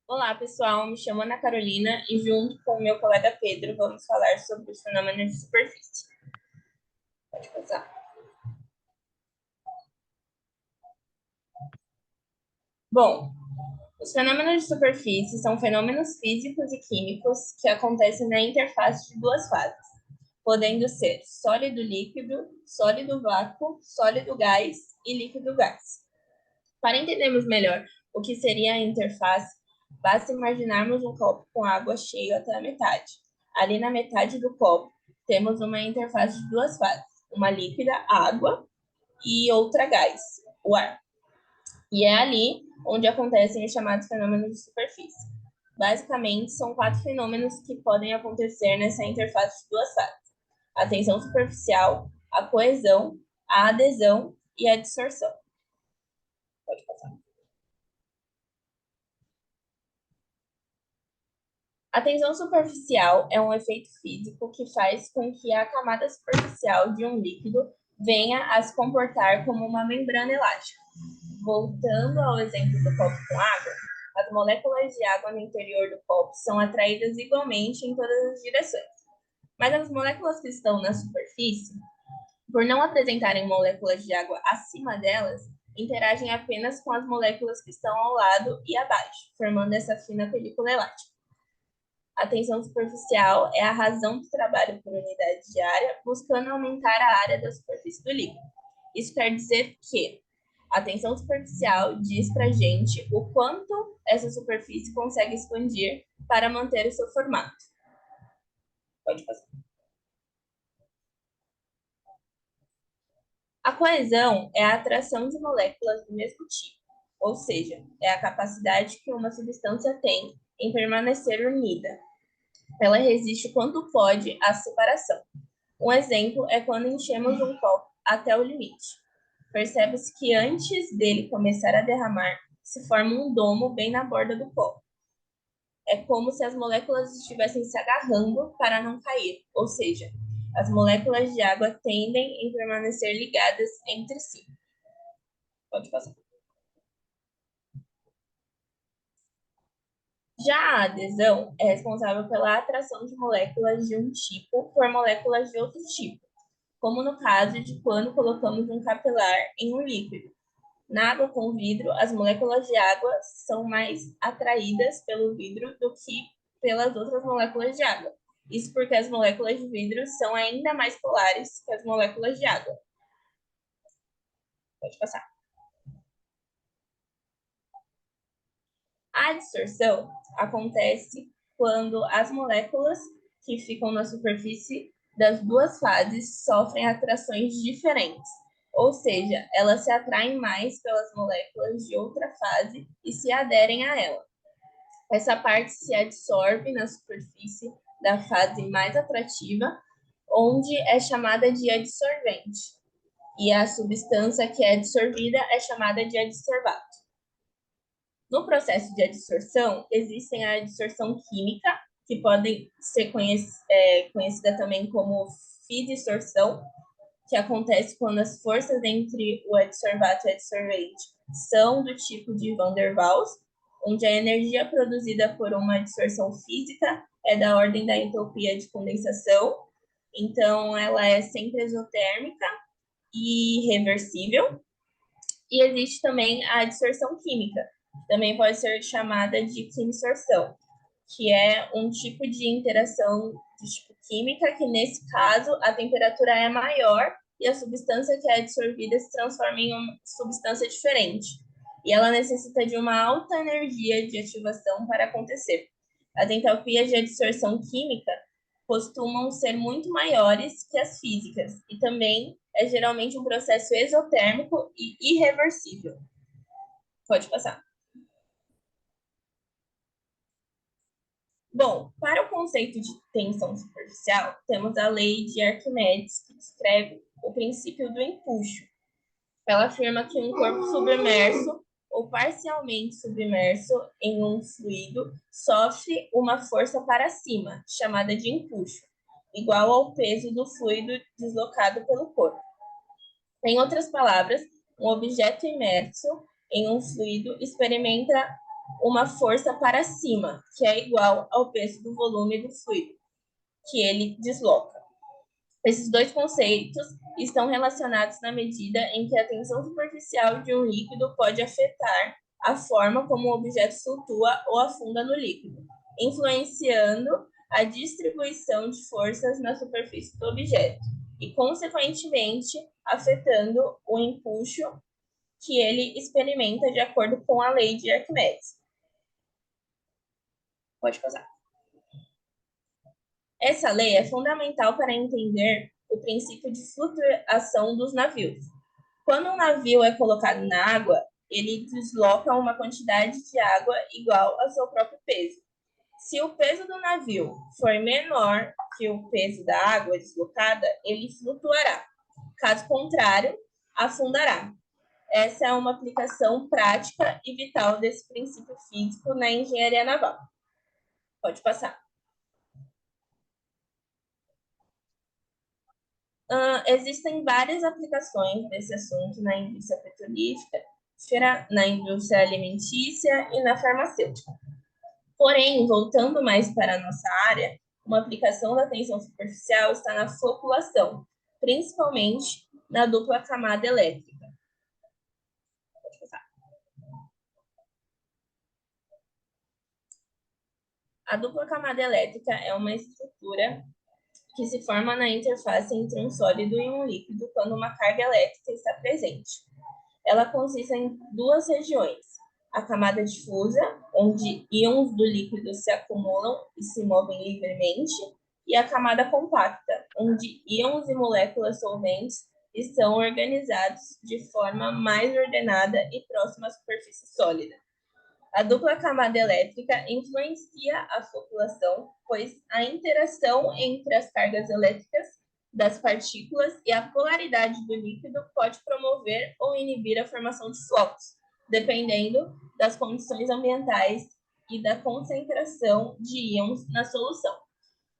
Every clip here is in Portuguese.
Olá, pessoal. Me chamo Ana Carolina e, junto com o meu colega Pedro, vamos falar sobre os fenômenos de superfície. Pode passar. Bom, os fenômenos de superfície são fenômenos físicos e químicos que acontecem na interface de duas fases, podendo ser sólido-líquido, sólido-vácuo, sólido-gás e líquido-gás. Para entendermos melhor o que seria a interface, basta imaginarmos um copo com água cheio até a metade. Ali na metade do copo, temos uma interface de duas fases, uma líquida, água, e outra gás, o ar. E é ali onde acontecem os chamados fenômenos de superfície. Basicamente, são quatro fenômenos que podem acontecer nessa interface de duas fases: a tensão superficial, a coesão, a adesão e a distorção. Pode passar. A tensão superficial é um efeito físico que faz com que a camada superficial de um líquido venha a se comportar como uma membrana elástica. Voltando ao exemplo do copo com água, as moléculas de água no interior do copo são atraídas igualmente em todas as direções. Mas as moléculas que estão na superfície, por não apresentarem moléculas de água acima delas, interagem apenas com as moléculas que estão ao lado e abaixo, formando essa fina película elástica. A tensão superficial é a razão do trabalho por unidade de área, buscando aumentar a área da superfície do líquido. Isso quer dizer que a tensão superficial diz para a gente o quanto essa superfície consegue expandir para manter o seu formato. Pode passar. A coesão é a atração de moléculas do mesmo tipo, ou seja, é a capacidade que uma substância tem em permanecer unida. Ela resiste quanto pode à separação. Um exemplo é quando enchemos um copo até o limite. Percebe-se que antes dele começar a derramar, se forma um domo bem na borda do copo. É como se as moléculas estivessem se agarrando para não cair, ou seja, as moléculas de água tendem a permanecer ligadas entre si. Pode passar. Já a adesão é responsável pela atração de moléculas de um tipo por moléculas de outro tipo, como no caso de quando colocamos um capilar em um líquido. Na água com vidro, as moléculas de água são mais atraídas pelo vidro do que pelas outras moléculas de água. Isso porque as moléculas de vidro são ainda mais polares que as moléculas de água. Pode passar. A distorção acontece quando as moléculas que ficam na superfície das duas fases sofrem atrações diferentes. Ou seja, elas se atraem mais pelas moléculas de outra fase e se aderem a ela. Essa parte se adsorve na superfície da fase mais atrativa, onde é chamada de adsorvente. E a substância que é adsorvida é chamada de adsorvato. No processo de adsorção, existem a adsorção química, que pode ser conhecida também como fidistorção, que acontece quando as forças entre o adsorvato e o adsorvente são do tipo de Van der Waals, onde a energia produzida por uma adsorção física é da ordem da entropia de condensação, então ela é sempre exotérmica e reversível. E existe também a adsorção química, que também pode ser chamada de quimsorção, que é um tipo de interação de tipo química, que nesse caso a temperatura é maior e a substância que é absorvida se transforma em uma substância diferente. E ela necessita de uma alta energia de ativação para acontecer. As entalpias de adsorção química costumam ser muito maiores que as físicas, e também é geralmente um processo exotérmico e irreversível. Pode passar. Bom, para o conceito de tensão superficial, temos a lei de Arquimedes, que descreve o princípio do empuxo. Ela afirma que um corpo submerso ou parcialmente submerso em um fluido sofre uma força para cima, chamada de empuxo, igual ao peso do fluido deslocado pelo corpo. Em outras palavras, um objeto imerso em um fluido experimenta uma força para cima, que é igual ao peso do volume do fluido que ele desloca. Esses dois conceitos estão relacionados na medida em que a tensão superficial de um líquido pode afetar a forma como o objeto flutua ou afunda no líquido, influenciando a distribuição de forças na superfície do objeto e, consequentemente, afetando o empuxo que ele experimenta de acordo com a lei de Arquimedes. Pode passar. Essa lei é fundamental para entender o princípio de flutuação dos navios. Quando um navio é colocado na água, ele desloca uma quantidade de água igual ao seu próprio peso. Se o peso do navio for menor que o peso da água deslocada, ele flutuará. Caso contrário, afundará. Essa é uma aplicação prática e vital desse princípio físico na engenharia naval. Pode passar. Existem várias aplicações desse assunto na indústria petrolífera, na indústria alimentícia e na farmacêutica. Porém, voltando mais para a nossa área, uma aplicação da tensão superficial está na floculação, principalmente na dupla camada elétrica. A dupla camada elétrica é uma estrutura que se forma na interface entre um sólido e um líquido quando uma carga elétrica está presente. Ela consiste em duas regiões: a camada difusa, onde íons do líquido se acumulam e se movem livremente, e a camada compacta, onde íons e moléculas solventes estão organizados de forma mais ordenada e próxima à superfície sólida. A dupla camada elétrica influencia a floculação, pois a interação entre as cargas elétricas das partículas e a polaridade do líquido pode promover ou inibir a formação de flocos, dependendo das condições ambientais e da concentração de íons na solução.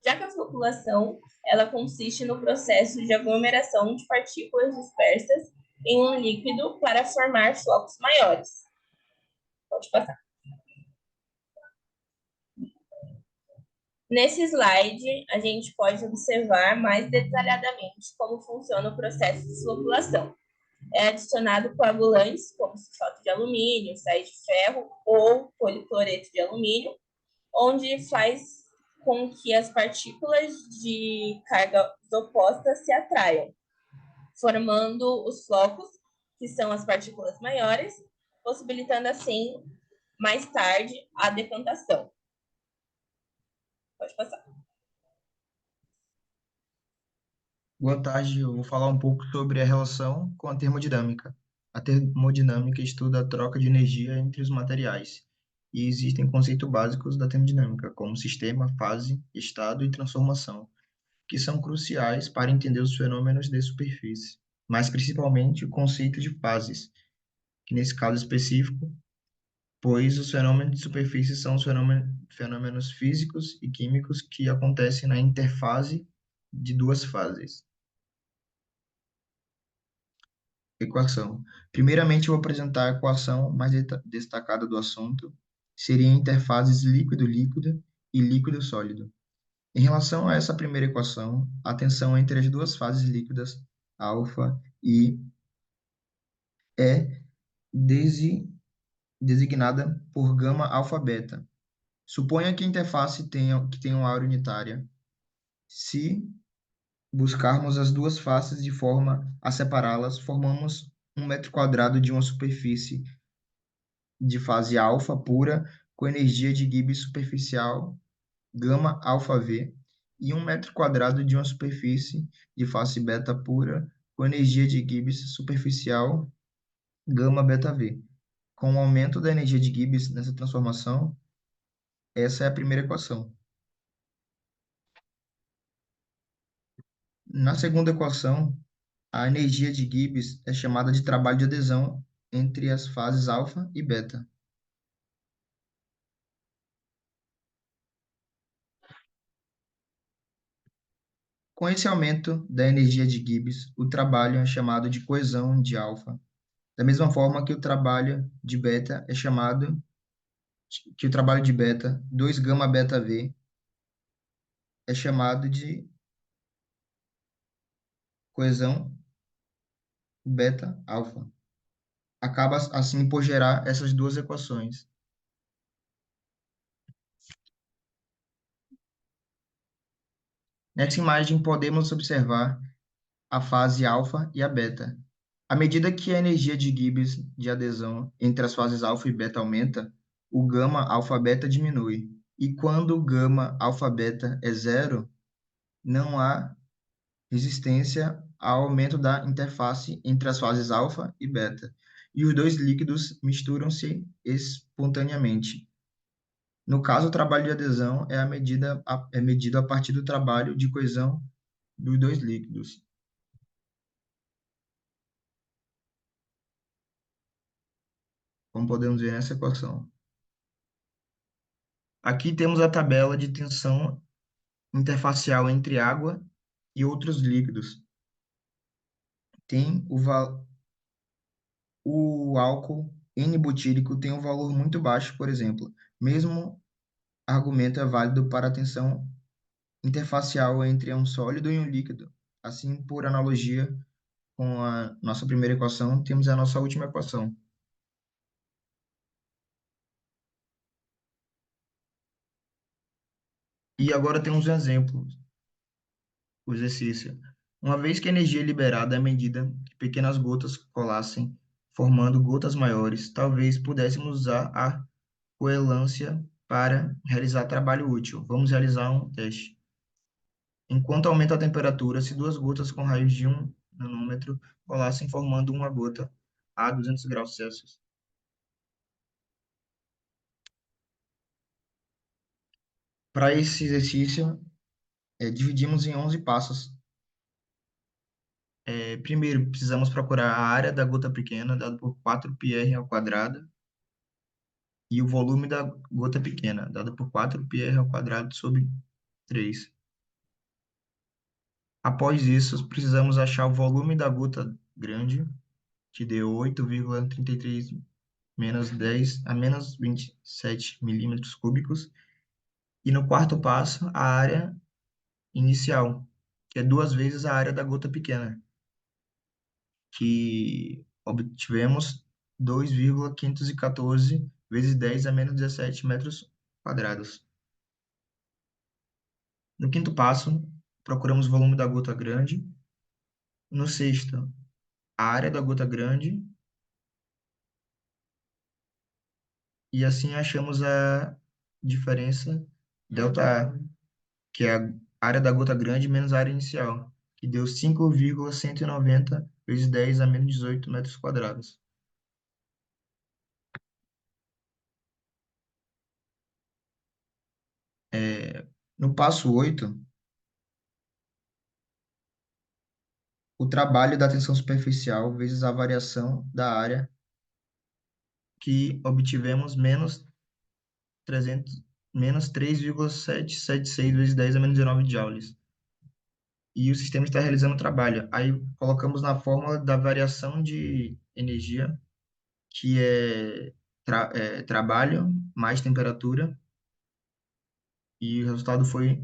Já que a floculação ela consiste no processo de aglomeração de partículas dispersas em um líquido para formar flocos maiores. Pode passar. Nesse slide, a gente pode observar mais detalhadamente como funciona o processo de floculação. É adicionado coagulantes, como sulfato de alumínio, sais de ferro ou policloreto de alumínio, onde faz com que as partículas de cargas opostas se atraiam, formando os flocos, que são as partículas maiores, possibilitando assim, mais tarde, a decantação. Pode passar. Boa tarde, eu vou falar um pouco sobre a relação com a termodinâmica. A termodinâmica estuda a troca de energia entre os materiais, e existem conceitos básicos da termodinâmica, como sistema, fase, estado e transformação, que são cruciais para entender os fenômenos de superfície, mas principalmente o conceito de fases, que nesse caso específico, pois os fenômenos de superfície são os fenômenos físicos e químicos que acontecem na interfase de duas fases. Equação. Primeiramente, eu vou apresentar a equação mais destacada do assunto, seria interfaces líquido-líquido e líquido-sólido. Em relação a essa primeira equação, a tensão entre as duas fases líquidas, alfa e é designada por gama alfa beta. Suponha que a interface tenha uma área unitária. Se buscarmos as duas faces de forma a separá-las, formamos um metro quadrado de uma superfície de fase alfa pura com energia de Gibbs superficial gama alfa V e um metro quadrado de uma superfície de fase beta pura com energia de Gibbs superficial gama beta V. Com o aumento da energia de Gibbs nessa transformação, essa é a primeira equação. Na segunda equação, a energia de Gibbs é chamada de trabalho de adesão entre as fases alfa e beta. Com esse aumento da energia de Gibbs, o trabalho é chamado de coesão de alfa, da mesma forma que o trabalho de beta é chamado que o trabalho de beta, 2 gama beta V, é chamado de coesão beta alfa. Acaba assim por gerar essas duas equações. Nessa imagem podemos observar a fase alfa e a beta. À medida que a energia de Gibbs de adesão entre as fases alfa e beta aumenta, o gama alfa-beta diminui. E quando o gama alfa-beta é zero, não há resistência ao aumento da interface entre as fases alfa e beta. E os dois líquidos misturam-se espontaneamente. No caso, o trabalho de adesão é medido a partir do trabalho de coesão dos dois líquidos. Como podemos ver nessa equação. Aqui temos a tabela de tensão interfacial entre água e outros líquidos. Tem o álcool N-butírico tem um valor muito baixo, por exemplo. Mesmo argumento é válido para a tensão interfacial entre um sólido e um líquido. Assim, por analogia com a nossa primeira equação, temos a nossa última equação. E agora temos um exemplo, o exercício. Uma vez que a energia é liberada à medida que pequenas gotas colassem, formando gotas maiores, talvez pudéssemos usar a coelância para realizar trabalho útil. Vamos realizar um teste. Enquanto aumenta a temperatura, se duas gotas com raios de 1 nanômetro colassem formando uma gota a 200 graus Celsius. Para esse exercício, dividimos em 11 passos. Primeiro, precisamos procurar a área da gota pequena, dado por 4πr ao quadrado, e o volume da gota pequena, dado por 4πr ao quadrado sobre 3. Após isso, precisamos achar o volume da gota grande, que deu 8,33 menos 10 a menos 27 milímetros cúbicos. E no quarto passo, a área inicial, que é 2 vezes a área da gota pequena, que obtivemos 2,514 vezes 10 a menos 17 metros quadrados. No quinto passo, procuramos o volume da gota grande. No sexto, a área da gota grande. E assim achamos a diferença ΔA, que é a área da gota grande menos a área inicial, que deu 5,190 vezes 10 a menos 18 metros quadrados. No passo 8, o trabalho da tensão superficial vezes a variação da área, que obtivemos menos 3,776 vezes 10 a menos 19 joules. E o sistema está realizando o trabalho. Aí colocamos na fórmula da variação de energia, que é, trabalho mais temperatura, e o resultado foi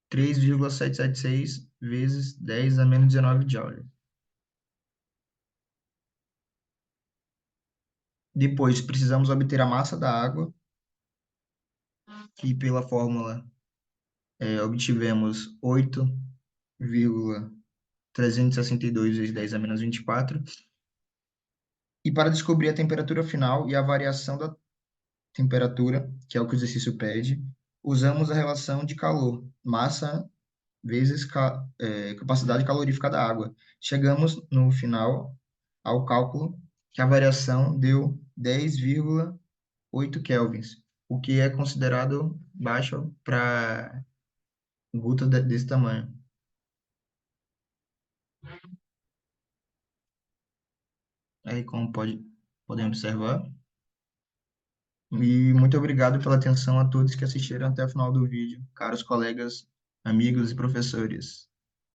3,776 vezes 10 a menos 19 joules. Depois, precisamos obter a massa da água, que pela fórmula obtivemos 8,362 vezes 10 a menos 24. E para descobrir a temperatura final e a variação da temperatura, que é o que o exercício pede, usamos a relação de calor, massa vezes capacidade calorífica da água. Chegamos no final ao cálculo que a variação deu 10,8 kelvins, o que é considerado baixo para gota desse tamanho. Aí, como podem observar. E muito obrigado pela atenção a todos que assistiram até o final do vídeo, caros colegas, amigos e professores.